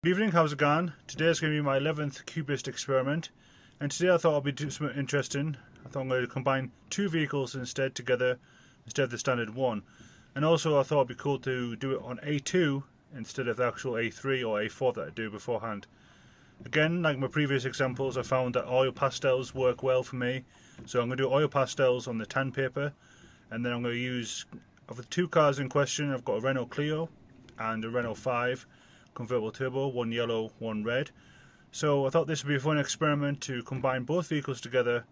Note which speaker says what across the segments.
Speaker 1: Good evening, how's it going? Today is going to be my 11th Cubist experiment, and today I thought I'd be doing something interesting. I thought I'm going to combine two vehicles together instead of the standard one. And also I thought it'd be cool to do it on A2 instead of the actual A3 or A4 that I do beforehand. Again, like my previous examples, I found that oil pastels work well for me. So I'm going to do oil pastels on the tan paper, and then I'm going to use, of the two cars in question, I've got a Renault Clio and a Renault 5 convertible turbo, one yellow, one red. So I thought this would be a fun experiment to combine both vehicles together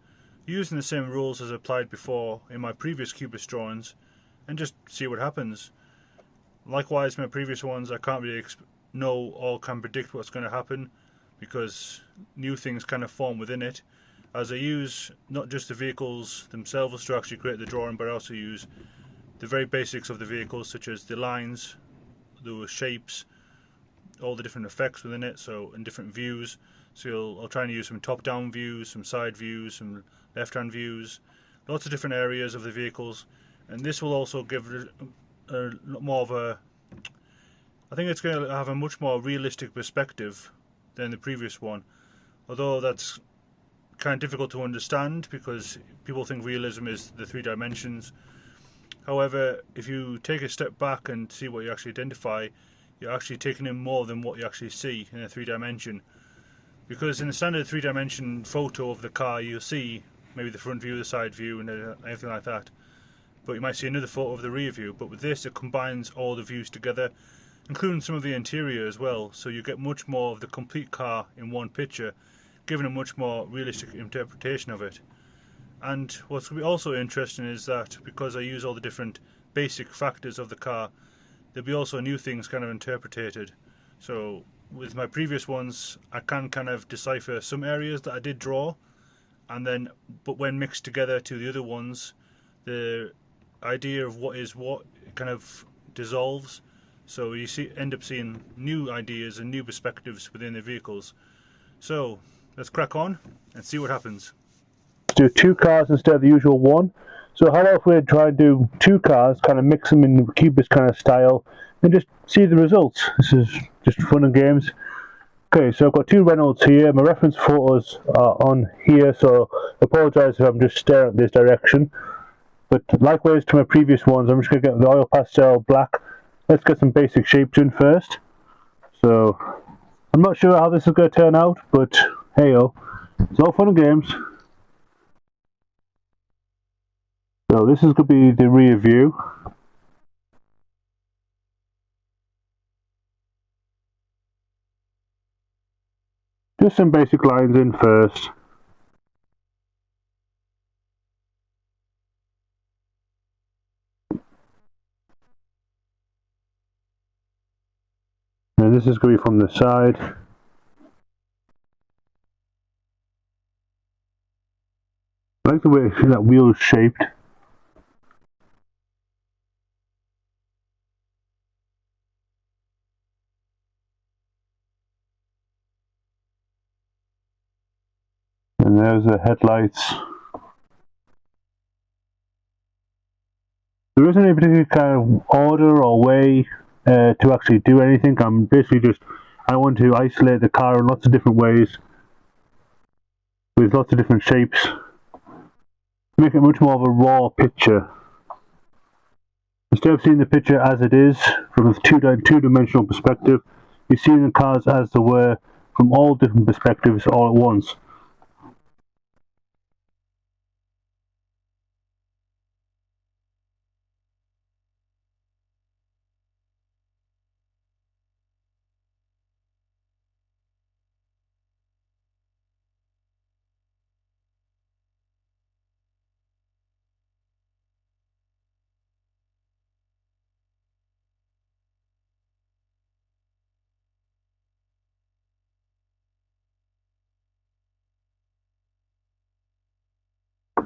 Speaker 1: using the same rules as applied before in my previous Cubist drawings and just see what happens. Likewise, my previous ones I can't really know or can predict what's going to happen because new things kind of form within it, as I use not just the vehicles themselves to actually create the drawing, but I also use the very basics of the vehicles, such as the lines, the shapes, all the different effects within it, so in different views. So I'll try and use some top-down views, some side views, some left-hand views, lots of different areas of the vehicles, and this will also give a lot more of a, I think it's going to have a much more realistic perspective than the previous one, although that's kind of difficult to understand because people think realism is the three dimensions. However, if you take a step back and see what you actually identify, you're actually taking in more than what you actually see in a three-dimension. Because in a standard three-dimension photo of the car, you'll see maybe the front view, the side view, and anything like that. But you might see another photo of the rear view. But with this, it combines all the views together, including some of the interior as well. So you get much more of the complete car in one picture, giving a much more realistic interpretation of it. And what's also interesting is that because I use all the different basic factors of the car, there'll be also new things kind of interpreted. So with my previous ones, I can kind of decipher some areas that I did draw, and then but when mixed together to the other ones, the idea of what is what kind of dissolves. So you end up seeing new ideas and new perspectives within the vehicles. So let's crack on and see what happens. Do two cars instead of the usual one. So how about if we try and do two cars, kind of mix them in the Cubist kind of style, and just see the results. This is just fun and games. Okay, so I've got two Renaults here. My reference photos are on here, so I apologise if I'm just staring at this direction. But likewise to my previous ones, I'm just going to get the oil pastel black. Let's get some basic shapes in first. So I'm not sure how this is going to turn out, but hey-oh, it's all fun and games. So this is going to be the rear view. Just some basic lines in first. And this is going to be from the side. I like the way that wheel is shaped. And there's the headlights. There isn't any particular kind of order or way to actually do anything. I'm basically I want to isolate the car in lots of different ways with lots of different shapes. Make it much more of a raw picture. Instead of seeing the picture as it is from a two-dimensional perspective, you see the cars as they were from all different perspectives all at once.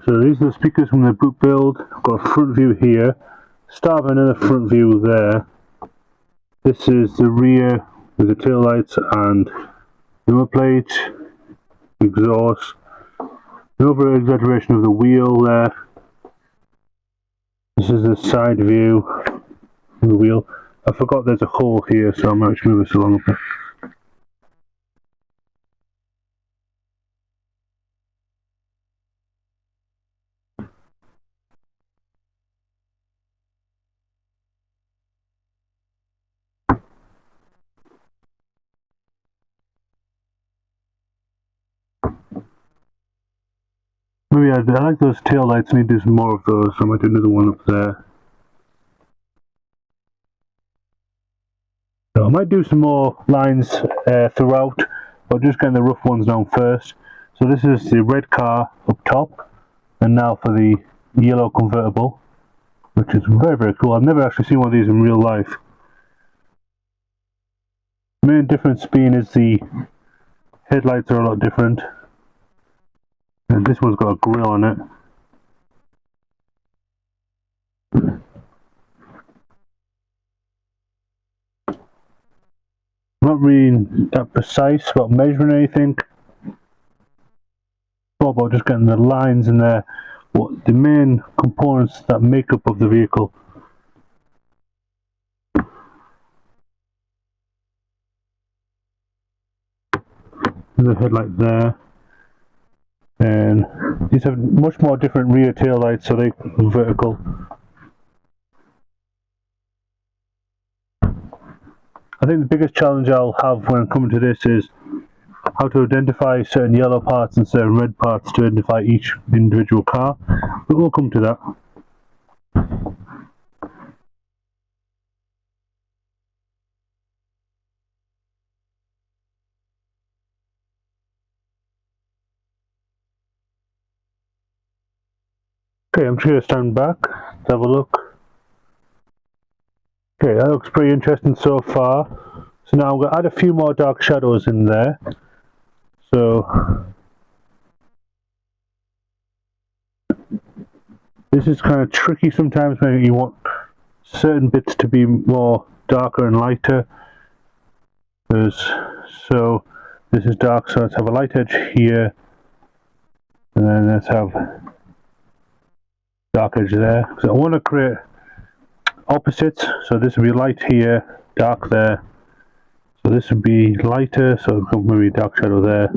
Speaker 1: So these are the speakers from the boot build. I've got a front view here. Start with another front view there. This is the rear with the tail lights and number plate, exhaust. Another exaggeration of the wheel there. This is the side view of the wheel. I forgot there's a hole here, so I might move this along a bit. Maybe I like those tail lights. I need to do some more of those, so I might do another one up there. So I might do some more lines throughout, but just getting the rough ones down first. So this is the red car up top, and now for the yellow convertible, which is very, very cool. I've never actually seen one of these in real life. The main difference being is the headlights are a lot different, and this one's got a grille on it. I'm not really that precise about measuring anything, but about just getting the lines in there, what the main components that make up of the vehicle. There's a headlight there, and these have much more different rear tail lights, so they go vertical. I think the biggest challenge I'll have when coming to this is how to identify certain yellow parts and certain red parts to identify each individual car, but we'll come to that. Okay, I'm just going to stand back, have a look. Okay, that looks pretty interesting so far. So now I'm going to add a few more dark shadows in there. So this is kind of tricky sometimes when you want certain bits to be more darker and lighter. So this is dark, so let's have a light edge here, and then let's have dark edge there. So I want to create opposites, so this would be light here, dark there. So this would be lighter, so maybe dark shadow there.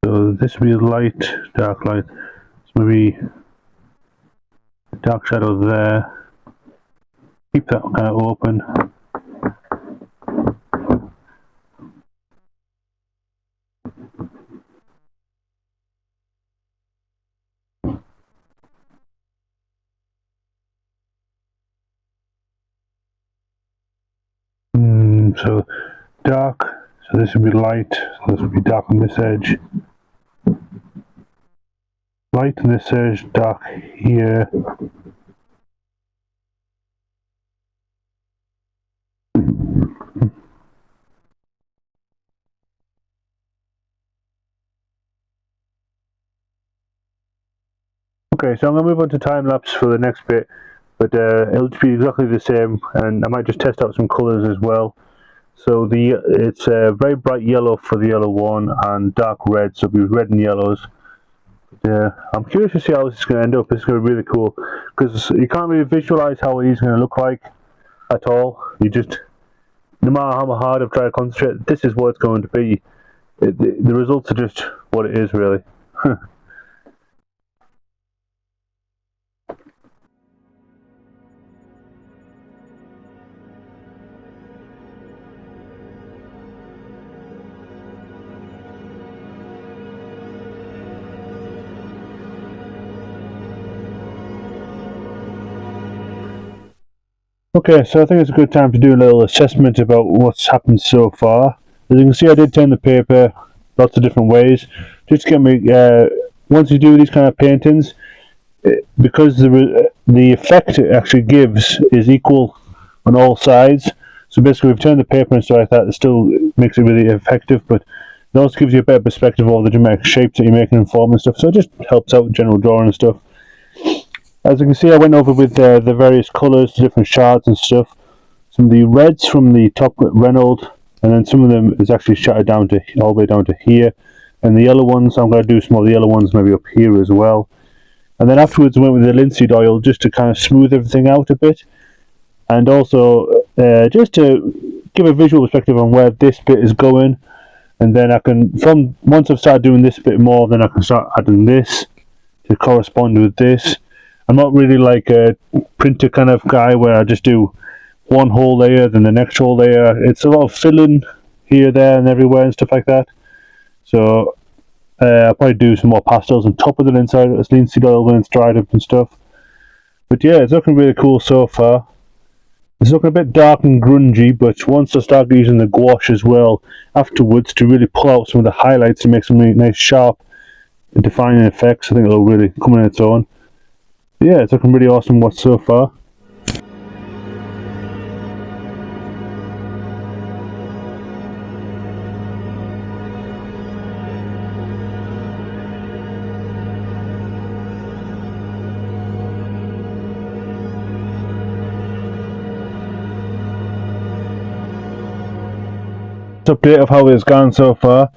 Speaker 1: So this would be light, dark light. So maybe dark shadow there. Keep that kind of open. So dark, so this would be light, so this would be dark on this edge. Light on this edge, dark here. Okay, so I'm going to move on to time lapse for the next bit, but it'll be exactly the same, and I might just test out some colours as well. So it's very bright yellow for the yellow one, and dark red, so it'll be red and yellows. I'm curious to see how this is going to end up. It's going to be really cool, because you can't really visualise how it is going to look like at all. You just, no matter how hard I've tried to concentrate, this is what it's going to be. The results are just what it is, really. Okay, so I think it's a good time to do a little assessment about what's happened so far. As you can see, I did turn the paper lots of different ways, just to get me, once you do these kind of paintings, because the effect it actually gives is equal on all sides. So basically we've turned the paper and stuff like that, it still makes it really effective, but it also gives you a better perspective of all the geometric shapes that you're making and form and stuff, so it just helps out with general drawing and stuff. As you can see, I went over with the various colours, the different shards and stuff. Some of the reds from the top Renault, and then some of them is actually shattered down to all the way down to here. And the yellow ones, I'm going to do some of the yellow ones maybe up here as well. And then afterwards I went with the linseed oil just to kind of smooth everything out a bit. And also just to give a visual perspective on where this bit is going. And then I can, once I've started doing this bit more, then I can start adding this to correspond with this. I'm not really like a printer kind of guy where I just do one whole layer, then the next whole layer. It's a lot of filling here, there, and everywhere and stuff like that. So I'll probably do some more pastels on top of the inside, as linseed oil when it's dried up and stuff. But yeah, it's looking really cool so far. It's looking a bit dark and grungy, but once I start using the gouache as well afterwards to really pull out some of the highlights and make some really nice sharp defining effects, I think it'll really come on its own. But yeah, it's looking really awesome watch so far. Update of how it's gone so far.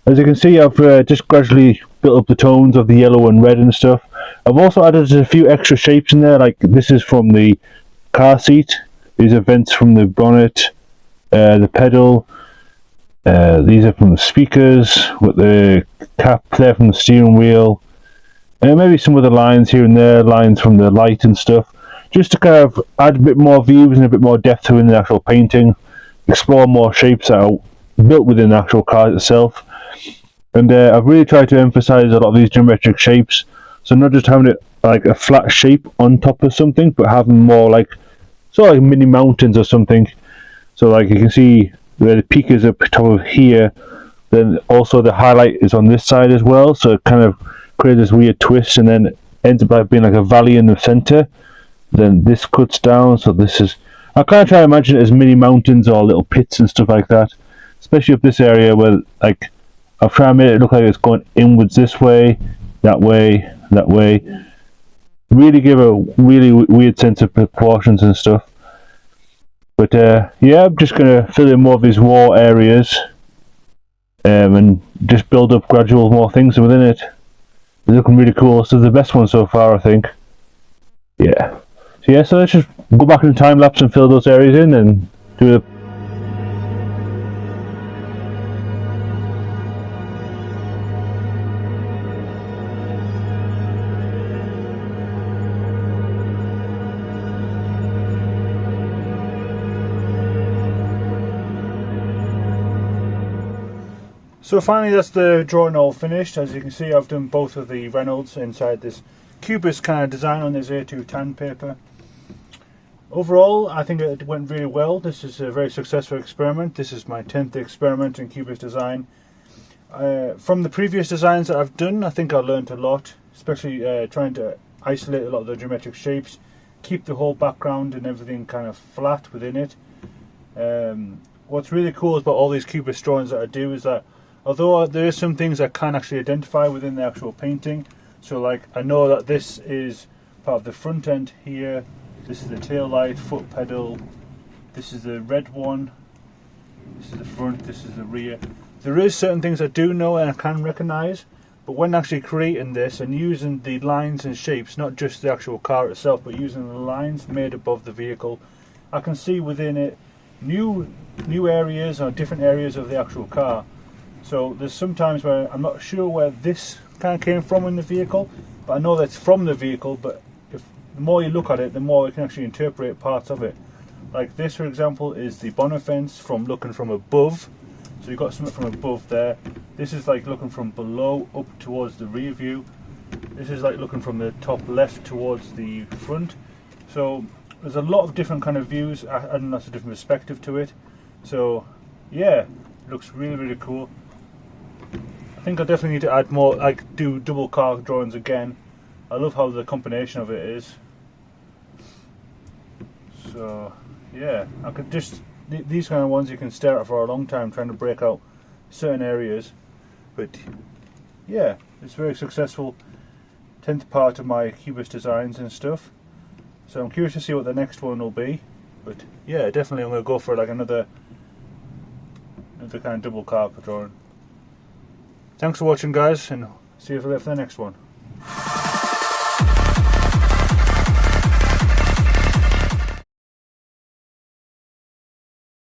Speaker 1: As you can see, I've just gradually built up the tones of the yellow and red and stuff. I've also added a few extra shapes in there, like this is from the car seat, these are vents from the bonnet, the pedal, these are from the speakers, with the cap there from the steering wheel, and maybe some of the lines here and there, lines from the light and stuff, just to kind of add a bit more views and a bit more depth to in the actual painting, explore more shapes that are built within the actual car itself. And I've really tried to emphasize a lot of these geometric shapes, so not just having it like a flat shape on top of something, but having more like sort of like mini mountains or something. So like you can see where the peak is up top of here, then also the highlight is on this side as well, so it kind of creates this weird twist and then ends up like being like a valley in the center. Then this cuts down, so this is, I kind of try to imagine it as mini mountains or little pits and stuff like that, especially up this area where like I've tried to make it look like it's going inwards this way, that way, that way. Really give a really weird sense of proportions and stuff. But yeah, I'm just going to fill in more of these raw areas and just build up gradual more things within it. It's looking really cool. So the best one so far, I think. Yeah. So yeah, so let's just go back in time lapse and fill those areas in and do it. So finally that's the drawing all finished. As you can see, I've done both of the Renaults inside this Cubist kind of design on this A2 tan paper. Overall, I think it went really well. This is a very successful experiment. This is my 10th experiment in Cubist design. From the previous designs that I've done, I think I learned a lot, especially trying to isolate a lot of the geometric shapes, keep the whole background and everything kind of flat within it. What's really cool about all these Cubist drawings that I do is that although there is some things I can actually identify within the actual painting, so like I know that this is part of the front end here, this is the tail light, foot pedal, this is the red one, this is the front, this is the rear. There is certain things I do know and I can recognise, but when actually creating this and using the lines and shapes, not just the actual car itself, but using the lines made above the vehicle, I can see within it new areas or different areas of the actual car. So there's sometimes where I'm not sure where this kind of came from in the vehicle, but I know that's from the vehicle, but the more you look at it, the more you can actually interpret parts of it. Like this, for example, is the bonnet fence from looking from above. So you've got something from above there. This is like looking from below up towards the rear view. This is like looking from the top left towards the front. So there's a lot of different kind of views, and that's a different perspective to it. So yeah, it looks really, really cool. I think I definitely need to add more, like do double car drawings again. I love how the combination of it is. So yeah, I could just, these kind of ones you can stare at for a long time trying to break out certain areas. But yeah, it's very successful 10th part of my Cubist designs and stuff. So I'm curious to see what the next one will be. But yeah, definitely I'm going to go for like another kind of double car drawing. Thanks for watching, guys, and see you for the next one.